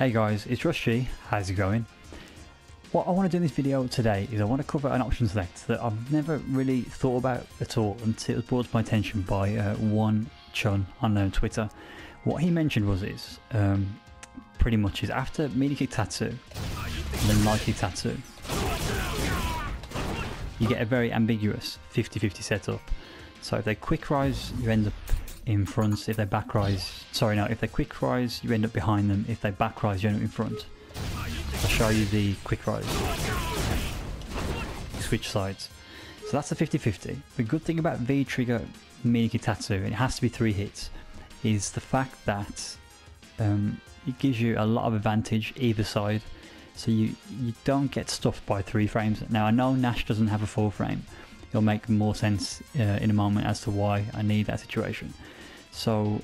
Hey guys, it's Rushy. How's it going? What I want to do in this video today is I want to cover an option select that I've never really thought about at all until it was brought to my attention by Won Chun on Twitter. What he mentioned was pretty much is after Meaty kick Tatsu and then light kick Tatsu, you get a very ambiguous 50-50 setup. So if they quick rise, you end up in front. If they back rise, if they quick rise, you end up behind them. If they back rise, you end up in front. I'll show you the quick rise. Switch sides. So that's a 50-50. The good thing about V trigger Meaty kick Tatsu, and it has to be 3 hits, is the fact that it gives you a lot of advantage either side. So you don't get stuffed by 3 frames. Now I know Nash doesn't have a 4 frame. It'll make more sense in a moment as to why I need that situation. So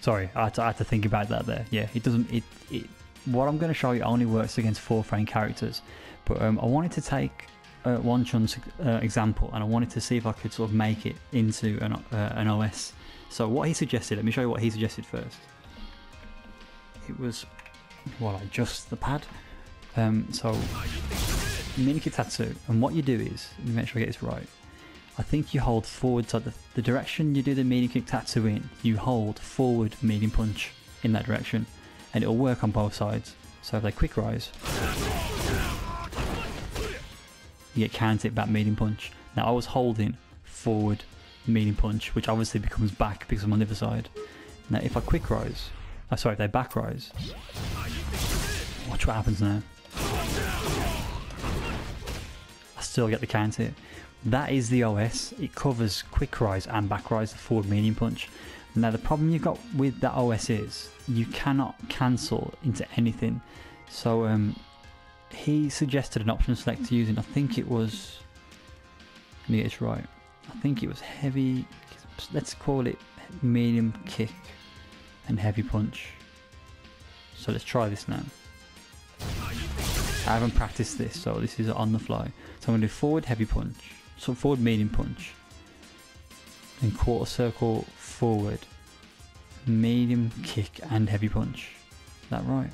sorry, I had to think about that there. Yeah, it doesn't. What I'm going to show you only works against 4 frame characters. But I wanted to take Won Chun's example, and I wanted to see if I could sort of make it into an OS. So what he suggested, let me show you what he suggested first. It was, well, adjust the pad. So Meaty kick Tatsu, and what you do is, let me make sure I get this right. I think you hold forward, so the direction you do the Meaty kick Tatsu in, you hold forward medium punch in that direction, and it'll work on both sides. So if they quick rise, you get counted back medium punch. Now I was holding forward medium punch, which obviously becomes back because I'm on the other side. Now if I quick rise, if they back rise, watch what happens now. I still get the counter. That is the OS. It covers quick rise and back rise, the forward medium punch. Now the problem you've got with that OS is you cannot cancel into anything. So he suggested an option select to using, I think it was, let me get this right, I think it was heavy, let's call it medium kick and heavy punch. So let's try this now. I haven't practiced this, so this is on the fly. So I'm going to do forward heavy punch, so forward medium punch, then quarter circle forward, medium kick and heavy punch. Is that right?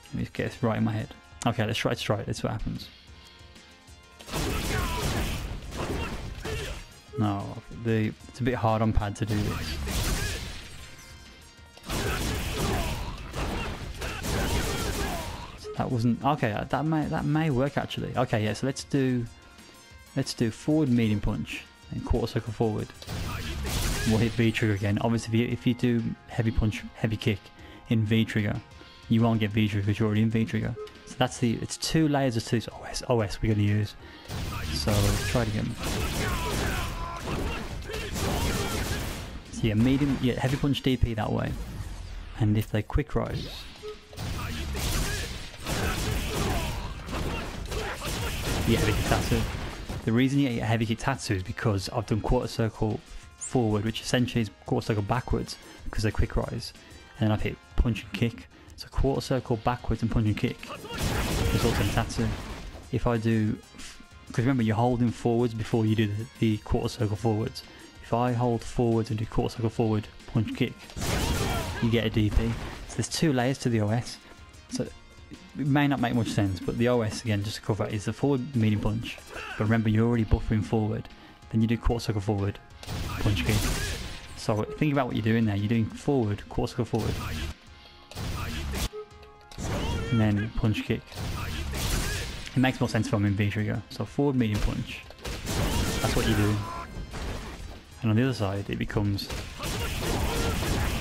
Let me get this right in my head. Okay, let's try it. Let's see what happens. No, it's a bit hard on pad to do this. That wasn't okay. That may work actually. Okay, yeah. So let's do forward medium punch and quarter circle forward. We'll hit V trigger again. Obviously, if you do heavy punch, heavy kick in V trigger, you won't get V trigger because you're already in V trigger. So that's it's 2 layers of 2 OS we're going to use. So let's try it again. So yeah, heavy punch DP that way, and if they quick rise. Yeah, heavy kick Tatsu. The reason you get heavy kick Tatsu is because I've done quarter circle forward, which essentially is quarter circle backwards because they quick rise, and then I've hit punch and kick. So quarter circle backwards and punch and kick results in Tatsu. If I do, because remember you're holding forwards before you do the quarter circle forwards. If I hold forwards and do quarter circle forward, punch kick, you get a DP. So there's 2 layers to the OS. So it may not make much sense, but the OS, again, just to cover it, is the forward medium punch. But remember, you're already buffering forward. Then you do quarter circle forward, punch kick. So think about what you're doing there. You're doing forward, quarter circle forward, and then punch kick. It makes more sense if I'm in V trigger. So forward medium punch. That's what you're doing. And on the other side, it becomes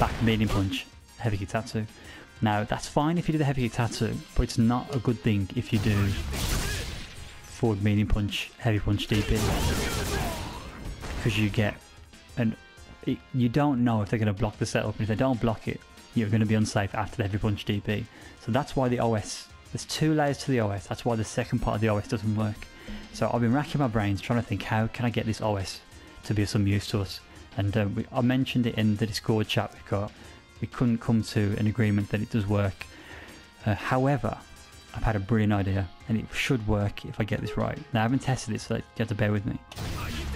back medium punch, heavy kick Tatsu. Now that's fine if you do the heavy kick Tatsu, but it's not a good thing if you do forward medium punch, heavy punch DP, because you get you don't know if they're going to block the setup, and if they don't block it, you're going to be unsafe after the heavy punch DP. So that's why the OS, there's 2 layers to the OS. That's why the second part of the OS doesn't work. So I've been racking my brains trying to think, how can I get this OS to be of some use to us? And I mentioned it in the Discord chat we've got. We couldn't come to an agreement that it does work. However, I've had a brilliant idea, and it should work if I get this right. Now I haven't tested it, so you have to bear with me.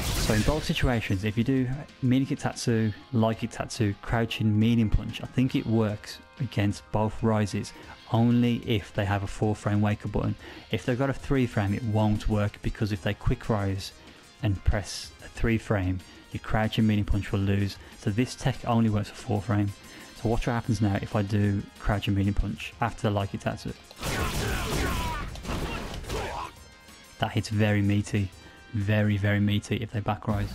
So So in both situations, if you do Meaty kick Tatsu, light kick Tatsu, crouching medium punch, I think it works against both rises only if they have a 4-frame wake up button. If they've got a 3-frame, it won't work, because if they quick rise and press a 3-frame, your crouching medium punch will lose. So this tech only works for 4-frame. So watch what happens now if I do crouching medium punch after the light kick Tatsu. That hits very meaty. Very, very meaty if they back rise.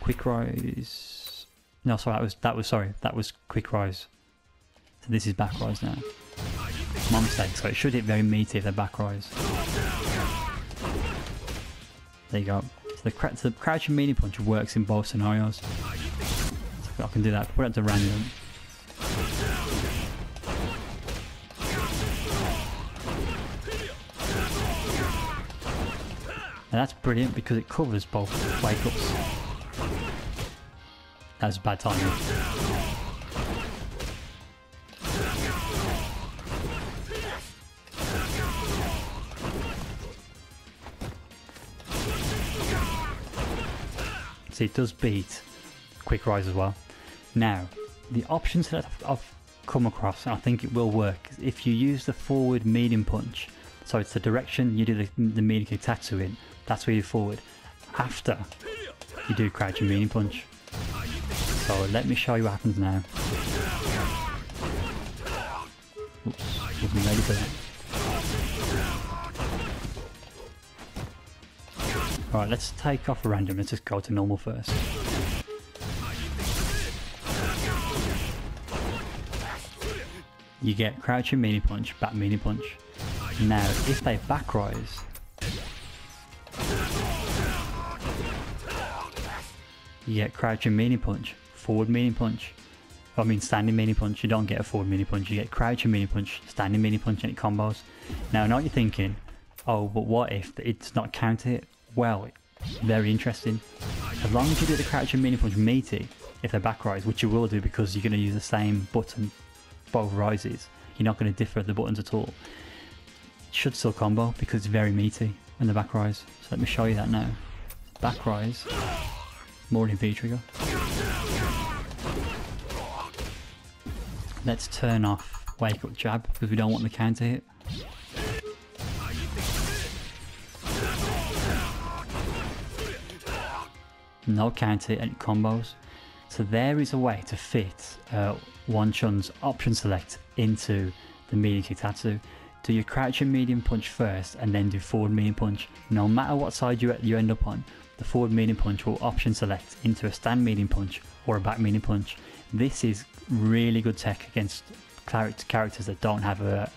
Quick rise. No, sorry, that was quick rise. So this is back rise now. My mistake. So it should hit very meaty if they back rise. There you go. So the crouching medium punch works in both scenarios. So I can do that. Put it to random. And that's brilliant because it covers both wake ups. That was bad timing. See, it does beat quick rise as well. Now, the options that I've come across, and I think it will work, is if you use the forward medium punch. So it's the direction you do the Meaty kick Tatsu in. That's where you forward. After you do crouching medium punch. So let me show you what happens now. Oops, wasn't ready for that. Alright, let's take off a random. Let's just go to normal first. You get crouching medium punch, back medium punch. Now, if they back rise, you get crouching medium punch, forward medium punch. I mean standing medium punch. You don't get a forward medium punch. You get crouching medium punch, standing medium punch, and it combos. Now I know what you're thinking. Oh, but what if it's not counter hit? Well, very interesting. As long as you do the crouching medium punch meaty, if they back rise, which you will do because you're going to use the same button both rises, you're not going to differ the buttons at all. It should still combo because it's very meaty when the back rise. So let me show you that now. Back rise. More in V trigger. Let's turn off wake up jab because we don't want the counter hit. No counter hit and it combos. So there is a way to fit Won Chun's option select into the Meaty kick Tatsu. Do your crouching medium punch first and then do forward medium punch. No matter what side you end up on, the forward medium punch will option select into a stand medium punch or a back medium punch. This is really good tech against characters that don't have a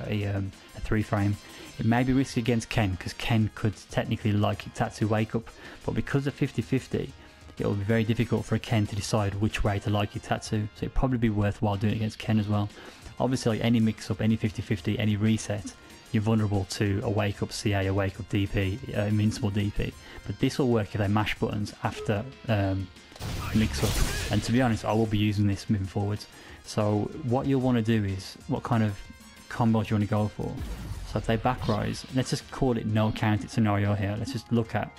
3-frame. It may be risky against Ken because Ken could technically light kick Tatsu wake up, but because of 50-50, it will be very difficult for a Ken to decide which way to light kick Tatsu. So it'd probably be worthwhile doing it against Ken as well. Obviously, like any mix-up, any 50-50, any reset, you're vulnerable to a wake-up CA, a wake-up DP, invincible DP. But this will work if they mash buttons after mix-up. And to be honest, I will be using this moving forwards. So what you'll want to do is, what kind of combos you want to go for. So if they back rise, let's just call it no counter scenario here. Let's just look at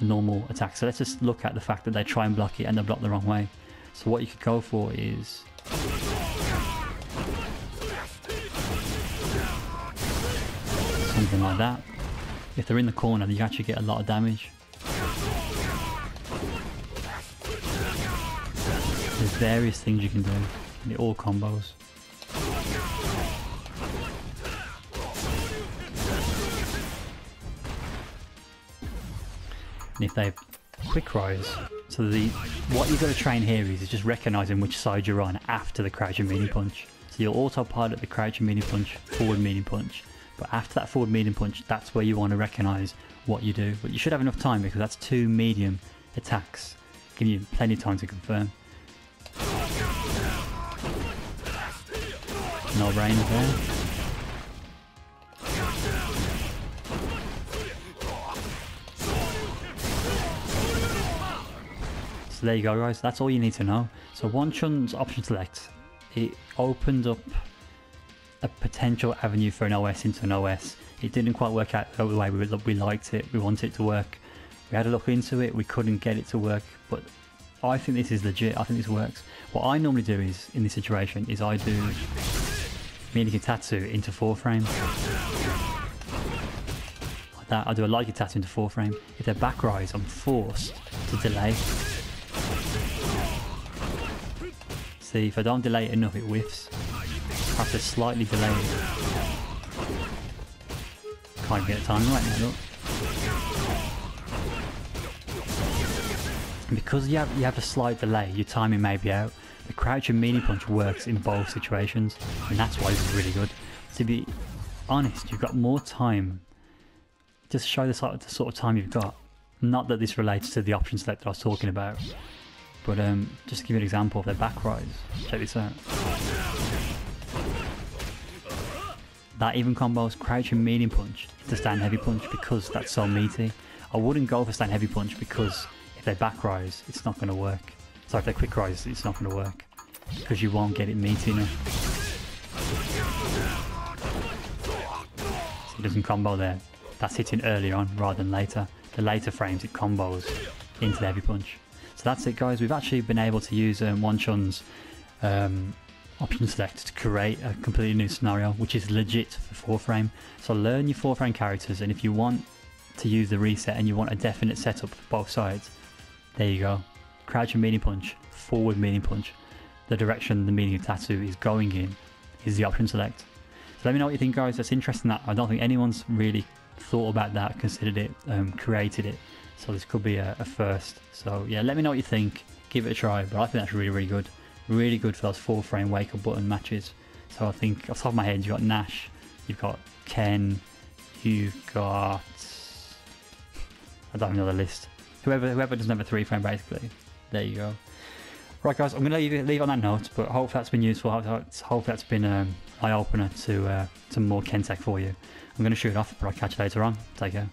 normal attacks. So let's just look at the fact that they try and block it and they block the wrong way. So what you could go for is something like that. If they're in the corner, you actually get a lot of damage. There's various things you can do, and it all combos. And if they quick rise, so what you've got to train here is just recognizing which side you're on after the crouching medium punch. So you'll autopilot the crouching medium punch, forward medium punch. But after that forward medium punch, that's where you want to recognize what you do. But you should have enough time because that's 2 medium attacks, giving you plenty of time to confirm. No brainer there. So there you go, guys. That's all you need to know. So Won Chun's option select, it opened up a potential avenue for an OS into an OS. It didn't quite work out the way we liked it. We wanted it to work. We had a look into it, we couldn't get it to work, but I think this is legit. I think this works. What I normally do is, in this situation, is I do Meaty MK Tatsu into 4 frame. Like that, I do a light Tatsu into 4 frame. If they're back rise, I'm forced to delay. See, if I don't delay it enough, it whiffs. I have to slightly delay it. Can't get the timing right now, look. And because you have a slight delay, your timing may be out. The crouch and meaty punch works in both situations, and that's why this is really good. To be honest, you've got more time. Just show the sort of time you've got. Not that this relates to the option select that I was talking about, but just to give you an example of their back rise. Check this out. That even combos crouch and medium punch to stand heavy punch because that's so meaty. I wouldn't go for stand heavy punch because if they back rise, it's not going to work. So if they quick rise, it's not going to work because you won't get it meaty enough. So it doesn't combo there. That's hitting earlier on rather than later. The later frames it combos into the heavy punch. So that's it, guys. We've actually been able to use Won Chun's option select to create a completely new scenario, which is legit for 4 frame. So learn your 4 frame characters, and if you want to use the reset and you want a definite setup for both sides, there you go. Crouch and medium punch, forward medium punch. The direction the Meaty MK Tatsu is going in is the option select. So let me know what you think, guys. That's interesting. That I don't think anyone's really thought about that, considered it, created it. So this could be a first. So yeah, let me know what you think. Give it a try. But I think that's really, really good. Really good for those 4 frame wake up button matches. So I think off the top of my head, you've got Nash, you've got Ken, you've got, I don't know the list. Whoever doesn't have a 3 frame basically. There you go. Right, guys, I'm going to leave on that note, but hopefully that's been useful. Hopefully that's been an eye opener to more Ken tech for you. I'm going to shoot off, but I'll catch you later on. Take care.